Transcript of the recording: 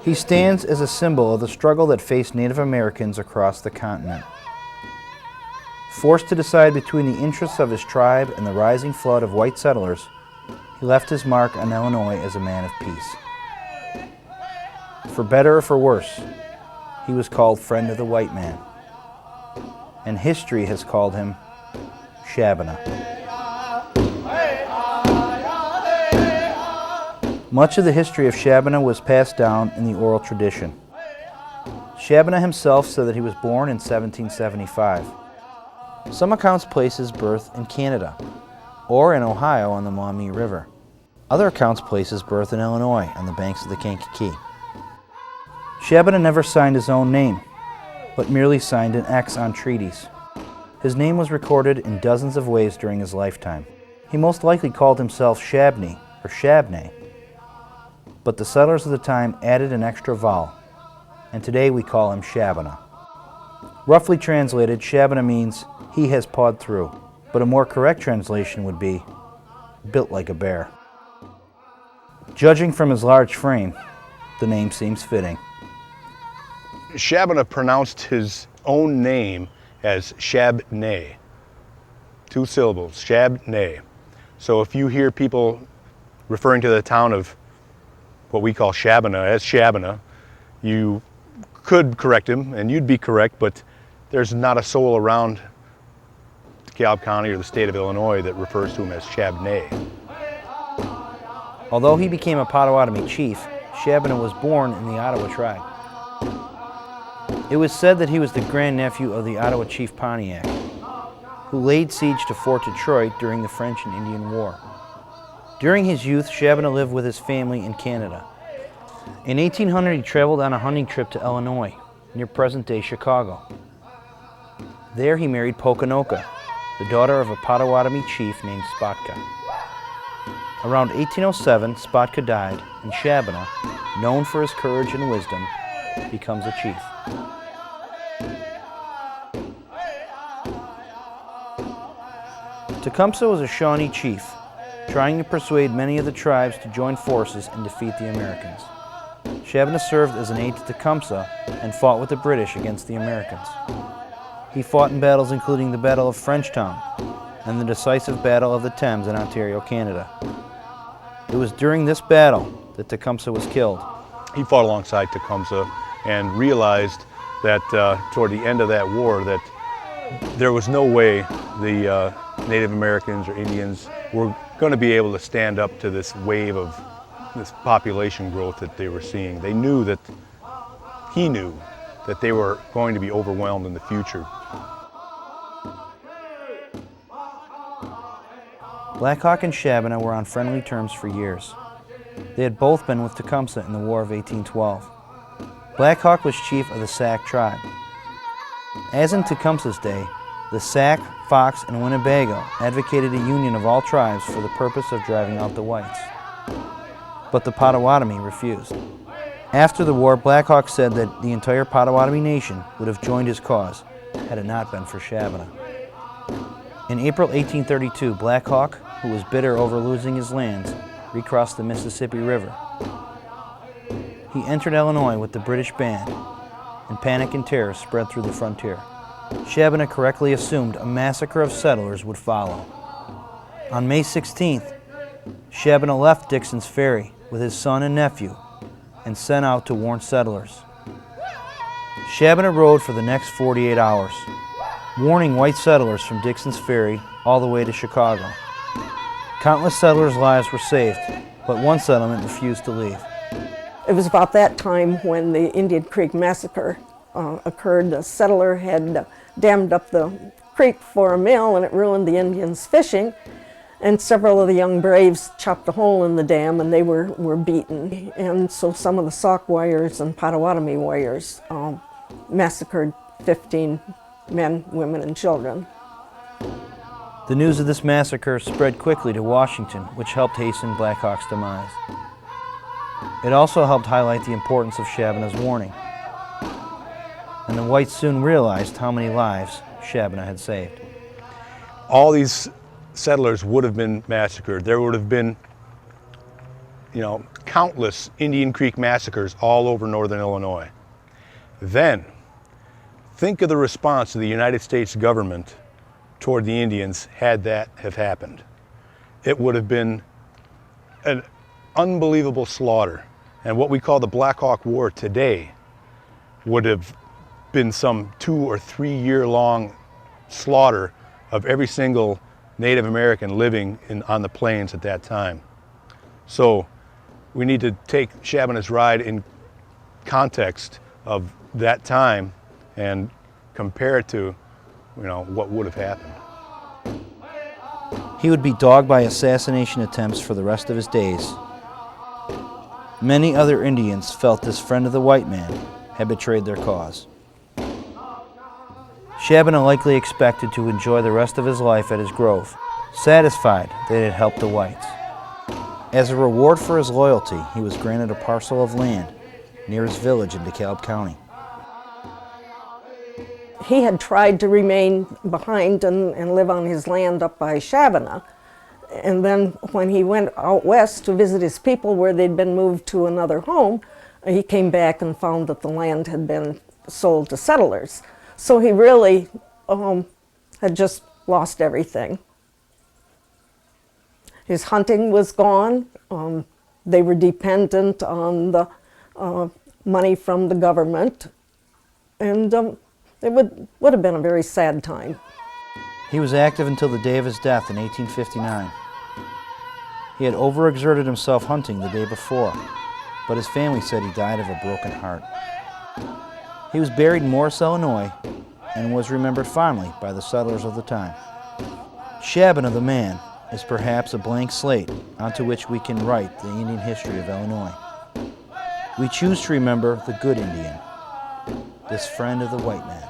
He stands as a symbol of the struggle that faced Native Americans across the continent. Forced to decide between the interests of his tribe and the rising flood of white settlers, he left his mark on Illinois as a man of peace. For better or for worse, he was called Friend of the White Man, and history has called him Shabbona. Much of the history of Shabbona was passed down in the oral tradition. Shabbona himself said that he was born in 1775. Some accounts place his birth in Canada or in Ohio on the Maumee River. Other accounts place his birth in Illinois on the banks of the Kankakee. Shabbona never signed his own name, but merely signed an X on treaties. His name was recorded in dozens of ways during his lifetime. He most likely called himself Shabney or Shabney, but the settlers of the time added an extra vowel, and today we call him Shabbona. Roughly translated, Shabbona means he has pawed through, but a more correct translation would be built like a bear. Judging from his large frame, the name seems fitting. Shabbona pronounced his own name as Shabney. 2 syllables, Shabney. So if you hear people referring to the town of what we call Shabbona as Shabbona, you could correct him, and you'd be correct, but there's not a soul around DeKalb County or the state of Illinois that refers to him as Shabney. Although he became a Potawatomi chief, Shabbona was born in the Ottawa tribe. It was said that he was the grandnephew of the Ottawa chief Pontiac, who laid siege to Fort Detroit during the French and Indian War. During his youth, Shabbona lived with his family in Canada. In 1800, he traveled on a hunting trip to Illinois, near present-day Chicago. There he married Pokanoka, the daughter of a Potawatomi chief named Spotka. Around 1807, Spotka died, and Shabbona, known for his courage and wisdom, becomes a chief. Tecumseh was a Shawnee chief, trying to persuade many of the tribes to join forces and defeat the Americans. Shabbona served as an aide to Tecumseh and fought with the British against the Americans. He fought in battles including the Battle of Frenchtown and the decisive Battle of the Thames in Ontario, Canada. It was during this battle that Tecumseh was killed. He fought alongside Tecumseh and realized that toward the end of that war that there was no way the Native Americans or Indians were going to be able to stand up to this wave of this population growth that they were seeing. He knew that they were going to be overwhelmed in the future. Black Hawk and Shabbona were on friendly terms for years. They had both been with Tecumseh in the War of 1812. Black Hawk was chief of the Sac tribe. As in Tecumseh's day, the Sac, Fox, and Winnebago advocated a union of all tribes for the purpose of driving out the whites. But the Potawatomi refused. After the war, Black Hawk said that the entire Potawatomi nation would have joined his cause had it not been for Shabbona. In April 1832, Black Hawk, who was bitter over losing his lands, recrossed the Mississippi River. He entered Illinois with the British band, and panic and terror spread through the frontier. Shabbona correctly assumed a massacre of settlers would follow. On May 16th, Shabbona left Dixon's Ferry with his son and nephew and set out to warn settlers. Shabbona rode for the next 48 hours, warning white settlers from Dixon's Ferry all the way to Chicago. Countless settlers' lives were saved, but one settlement refused to leave. It was about that time when the Indian Creek Massacre occurred. The settler had dammed up the creek for a mill, and it ruined the Indians' fishing. And several of the young braves chopped a hole in the dam, and they were beaten. And so some of the Sauk warriors and Potawatomi warriors massacred 15 men, women, and children. The news of this massacre spread quickly to Washington, which helped hasten Black Hawk's demise. It also helped highlight the importance of Shabbona's warning. And the whites soon realized how many lives Shabbona had saved. All these settlers would have been massacred. There would have been countless Indian Creek massacres all over northern Illinois. Then, think of the response of the United States government toward the Indians had that have happened. It would have been an unbelievable slaughter. And what we call the Black Hawk War today would have been some 2 or 3 year long slaughter of every single Native American living on the plains at that time. So we need to take Shabbona's ride in context of that time and compare it to what would have happened. He would be dogged by assassination attempts for the rest of his days. Many other Indians felt this friend of the white man had betrayed their cause. Shabbona likely expected to enjoy the rest of his life at his grove, satisfied that it had helped the whites. As a reward for his loyalty, he was granted a parcel of land near his village in DeKalb County. He had tried to remain behind and live on his land up by Shabbona. And then when he went out west to visit his people where they'd been moved to another home, he came back and found that the land had been sold to settlers. So he really had just lost everything. His hunting was gone. They were dependent on the money from the government. And it would have been a very sad time. He was active until the day of his death in 1859. He had overexerted himself hunting the day before, but his family said he died of a broken heart. He was buried in Morris, Illinois, and was remembered fondly by the settlers of the time. Shabbona the man is perhaps a blank slate onto which we can write the Indian history of Illinois. We choose to remember the good Indian, this friend of the white man.